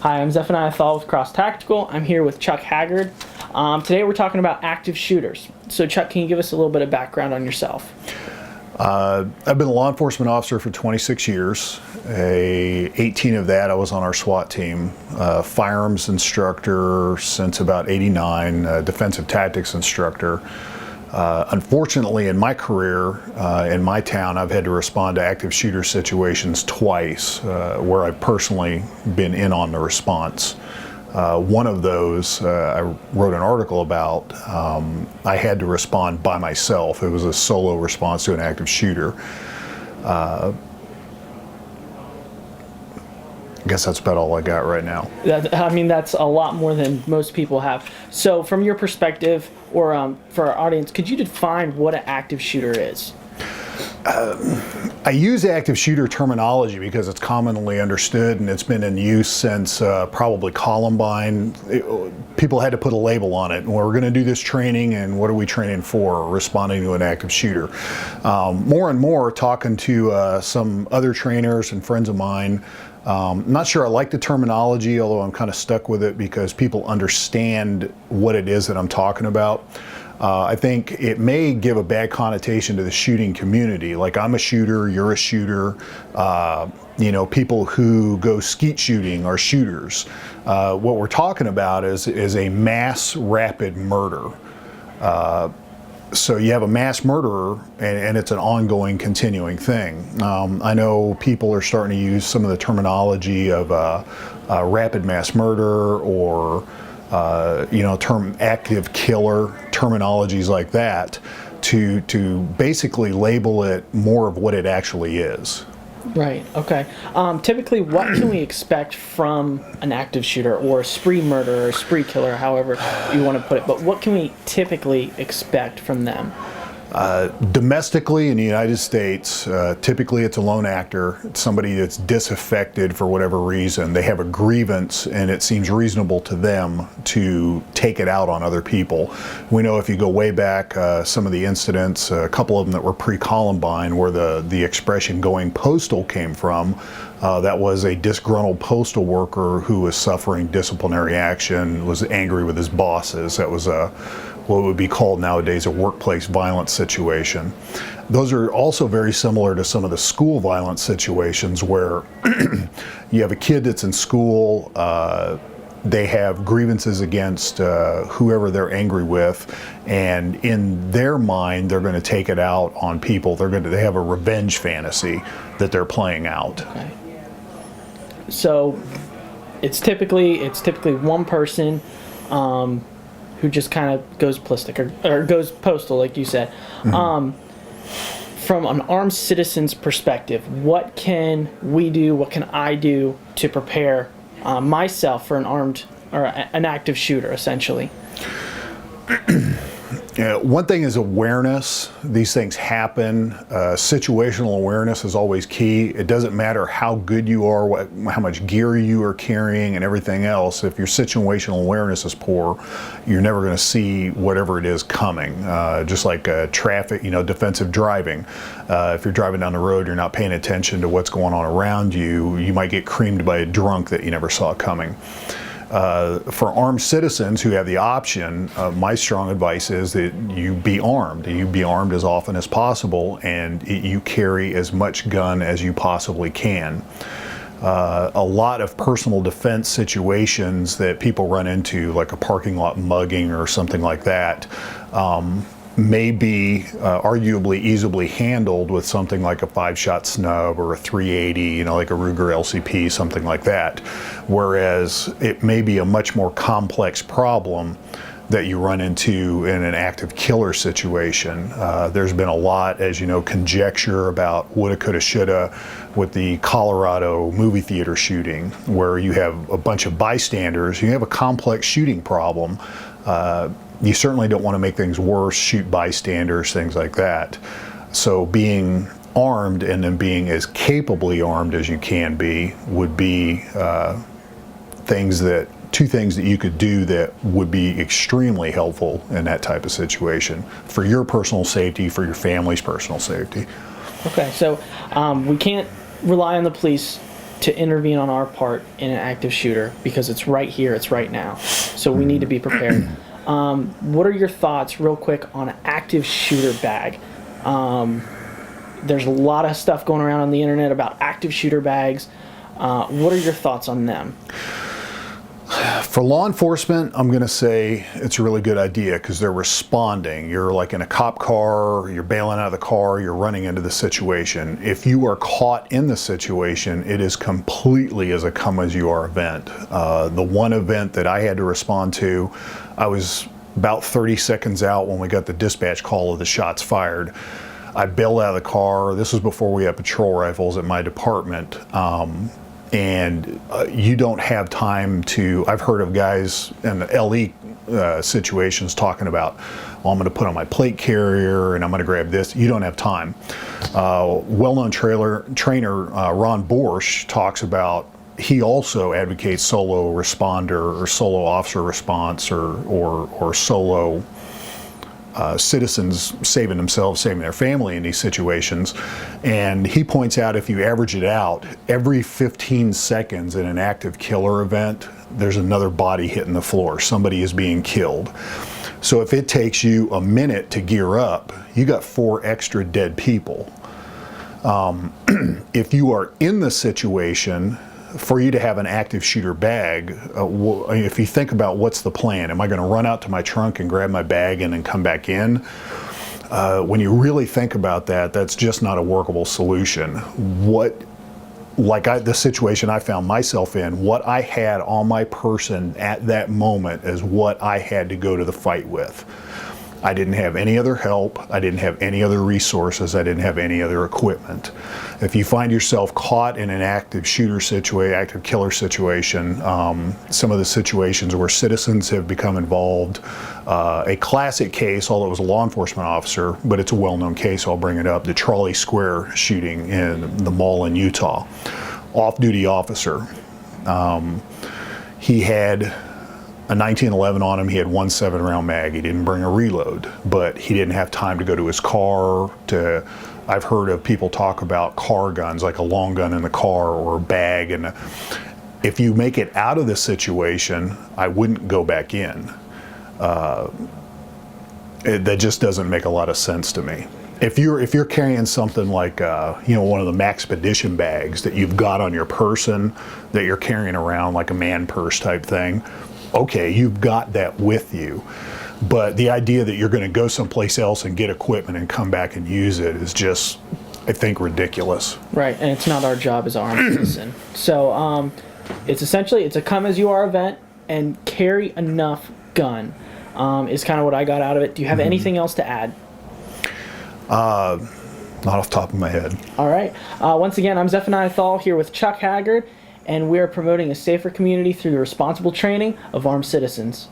Hi, I'm Zeph and Thull with Cross Tactical. I'm here with Chuck Haggard. Today we're talking about active shooters. So Chuck, can you give us a little bit of background on yourself? I've been a law enforcement officer for 26 years. 18 of that I was on our SWAT team. Firearms instructor since about '89, defensive tactics instructor. Unfortunately, in my career, in my town, I've had to respond to active shooter situations twice, where I've personally been in on the response. One of those I wrote an article about. I had to respond by myself. It was a solo response to an active shooter. I guess that's about all I got right now. That's a lot more than most people have. So from your perspective, or for our audience, could you define what an active shooter is? I use active shooter terminology because it's commonly understood and it's been in use since probably Columbine. People had to put a label on it. And we're going to do this training, and what are we training for? Responding to an active shooter. More and more, talking to some other trainers and friends of mine, not sure I like the terminology, although I'm kind of stuck with it because people understand what it is that I'm talking about. I think it may give a bad connotation to the shooting community. Like, I'm a shooter, you're a shooter. People who go skeet shooting are shooters. What we're talking about is a mass rapid murder. So you have a mass murderer, and it's an ongoing, continuing thing. I know people are starting to use some of the terminology of rapid mass murder or term active killer, terminologies like that, to basically label it more of what it actually is. Right, okay. Typically, what can we expect from an active shooter or a spree murderer or spree killer, however you want to put it, but what can we typically expect from them? Domestically in the United States, typically it's a lone actor. It's somebody that's disaffected for whatever reason. They have a grievance, and it seems reasonable to them to take it out on other people. We know if you go way back, some of the incidents, a couple of them that were pre-Columbine, where the expression "going postal" came from. That was a disgruntled postal worker who was suffering disciplinary action, was angry with his bosses. That was what would be called nowadays a workplace violence situation. Those are also very similar to some of the school violence situations where you have a kid that's in school, they have grievances against whoever they're angry with, and in their mind they're going to take it out on people. They have a revenge fantasy that they're playing out. Okay. So it's typically one person who just kind of goes ballistic or goes postal, like you said. Mm-hmm. From an armed citizen's perspective, what can we do, what can I do to prepare myself for an armed or an active shooter, essentially? One thing is awareness. These things happen. Situational awareness is always key. It doesn't matter how good you are, how much gear you are carrying and everything else. If your situational awareness is poor, you're never going to see whatever it is coming. Just like traffic, defensive driving. If you're driving down the road, you're not paying attention to what's going on around you, you might get creamed by a drunk that you never saw coming. For armed citizens who have the option, my strong advice is that you be armed. You be armed as often as possible, and you carry as much gun as you possibly can. A lot of personal defense situations that people run into, like a parking lot mugging or something like that, may be arguably easily handled with something like a 5-shot snub or a 380, like a Ruger LCP, something like that. Whereas it may be a much more complex problem that you run into in an active killer situation. There's been a lot, as you know, conjecture about woulda, coulda, shoulda with the Colorado movie theater shooting, where you have a bunch of bystanders. You have a complex shooting problem. You certainly don't want to make things worse, shoot bystanders, things like that. So being armed and then being as capably armed as you can be would be two things that you could do that would be extremely helpful in that type of situation for your personal safety, for your family's personal safety. Okay, so we can't rely on the police to intervene on our part in an active shooter because it's right here, it's right now. So we need to be prepared. What are your thoughts, real quick, on an active shooter bag? There's a lot of stuff going around on the internet about active shooter bags. What are your thoughts on them? For law enforcement, I'm going to say it's a really good idea because they're responding. You're like in a cop car, you're bailing out of the car, you're running into the situation. If you are caught in the situation, it is completely as a come-as-you-are event. The one event that I had to respond to, I was about 30 seconds out when we got the dispatch call of the shots fired. I bailed out of the car. This was before we had patrol rifles at my department. And you don't have time to, I've heard of guys in the LE situations talking about, well, I'm going to put on my plate carrier and I'm going to grab this. You don't have time. Well-known trainer Ron Borsch talks about, he also advocates solo responder or solo officer response or solo citizens saving themselves, saving their family in these situations. And he points out if you average it out, every 15 seconds in an active killer event, there's another body hitting the floor. Somebody is being killed. So if it takes you a minute to gear up, you got 4 extra dead people. If you are in the situation, for you to have an active shooter bag, if you think about what's the plan, am I going to run out to my trunk and grab my bag and then come back in? When you really think about that, that's just not a workable solution. The situation I found myself in, what I had on my person at that moment is what I had to go to the fight with. I didn't have any other help. I didn't have any other resources. I didn't have any other equipment. If you find yourself caught in an active shooter situation, active killer situation, some of the situations where citizens have become involved, a classic case, although it was a law enforcement officer, but it's a well-known case, so I'll bring it up, the Trolley Square shooting in the mall in Utah. Off-duty officer. He had a 1911 on him. He had 1 7-round mag. He didn't bring a reload, but he didn't have time to go to his car. I've heard of people talk about car guns, like a long gun in the car or a bag. And if you make it out of the situation, I wouldn't go back in. That just doesn't make a lot of sense to me. If you're carrying something like one of the Maxpedition bags that you've got on your person that you're carrying around like a man purse type thing, okay, you've got that with you. But the idea that you're going to go someplace else and get equipment and come back and use it is just, I think, ridiculous. Right, and it's not our job as an armed citizen. So it's a come-as-you-are event, and carry enough gun is kind of what I got out of it. Do you have anything else to add? Not off the top of my head. All right. Once again, I'm Zephaniah Thull here with Chuck Haggard, and we are promoting a safer community through the responsible training of armed citizens.